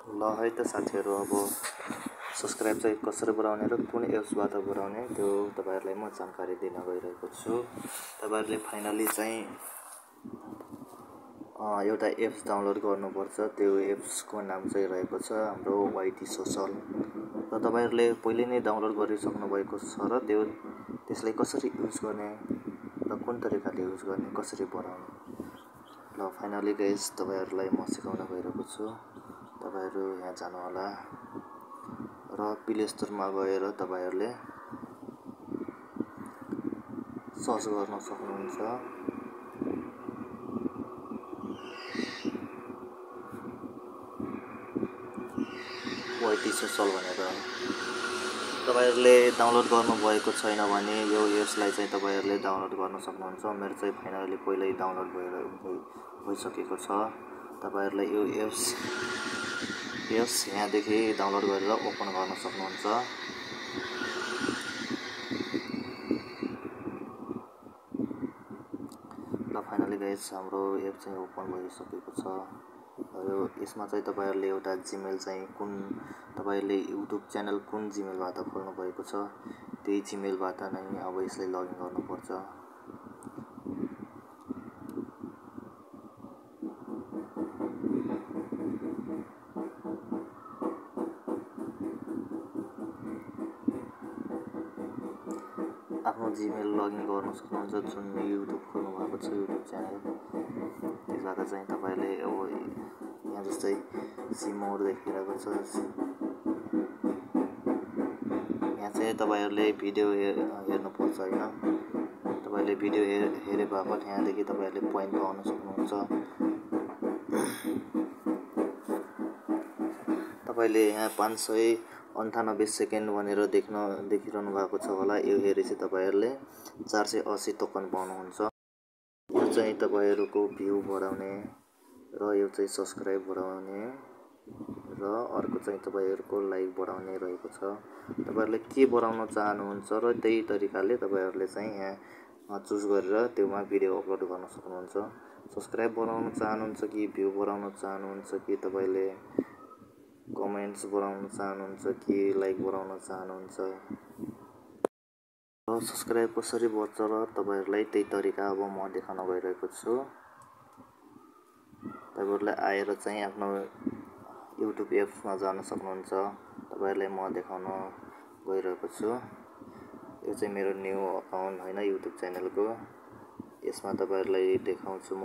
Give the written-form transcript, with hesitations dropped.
ल है त साथीहरू, अब सब्सक्राइब चाहिँ कसरी बढाउने र कुन एप्सबाट बढाउने त्यो तपाईहरुलाई म जानकारी दिन गइरहेको छु। तपाईहरुले फाइनली चाहिँ एउटा एप्स डाउनलोड गर्नुपर्छ। त्यो एप्सको नाम चाहिँ रहेको छ हाम्रो YT सोशल। र तपाईहरुले पहिले नै डाउनलोड गरिसक्नु भएको छ र त्यसलाई कसरी युज गर्ने र कुन तरिकाले युज गर्ने, कसरी बढाउने। ल फाइनली गाइस तपाईहरुलाई म सिकाउन गइरहेको छु। तपाईहरु यहाँ जानु होला र प्ले स्टोरमा गएर तपाईहरुले सर्च गर्न सक्नुहुन्छ। YT सोशल भनेर तपाईहरुले डाउनलोड गर्नु भएको छैन भने यो एप्सलाई चाहिँ तपाईहरुले डाउनलोड गर्न सक्नुहुन्छ। मेरो चाहिँ फाइनली पहिल्यै डाउनलोड भइसकेको छ। तपाईहरुले यो एप्स यहाँदेखि डाउनलोड गरेर ओपन गर्न सक्नुहुन्छ। ल फाइनली गाइस हाम्रो एप चाहिँ ओपन भइसकेको छ। यसमा चाहिँ तपाईहरुले एउटा जीमेल चाहिँ तपाईहरुले युट्युब च्यानल कुन जीमेलबाट खोल्नु भएको छ त्यही जीमेलबाट नै अब यसलाई लगइन गर्नुपर्छ। आफ्नो जीमेल लगइन गर्न सक्नुहुन्छ। जुन युट्युब खोल्नु भएको छ युट्युब च्यानल त्यसबाट चाहिँ तपाईले अब यहाँ जस्तै सिमोड देखिरहेको छ। यहाँ चाहिँ तपाईहरुले भिडियो हेर्नु पर्छ हैन। तपाईले भिडियो हेरेबापत यहाँदेखि तपाईहरुले पोइन्ट पाउन सक्नुहुन्छ। तपाईले यहाँ 598 सेकेन्ड भनेर देखिरहनु भएको छ होला। यो हेरे चाहिँ तपाईहरुले 480 टोकन पाउनुहुन्छ। यो चाहिँ तपाईहरुको भ्यू बढाउने र यो चाहिँ सब्स्क्राइब बढाउने र अर्को चाहिँ तपाईहरुको लाइक बढाउने रहेको छ। तपाईहरुले के बढाउन चाहनुहुन्छ र त्यही तरिकाले तपाईहरुले चाहिँ यहाँ चुज गरेर त्योमा भिडियो अपलोड गर्न सक्नुहुन्छ। सब्स्क्राइब बढाउन चाहनुहुन्छ कि भ्यू बढाउन चाहनुहुन्छ कि तपाईले कमेन्ट्स बढाउन चाहनुहुन्छ कि लाइक बढाउन चाहनुहुन्छ र सब्स्क्राइब कसरी बढ्छ र तपाईहरुलाई त्यही तरिका अब म देखाउन गइरहेको छु। तपाईहरुले आएर चाहिँ आफ्नो युट्युब एप्समा जान सक्नुहुन्छ। तपाईहरुलाई म देखाउन गइरहेको छु। यो चाहिँ मेरो न्यू अकाउन्ट हैन युट्युब च्यानलको। यसमा तपाईहरुलाई देखाउँछु म।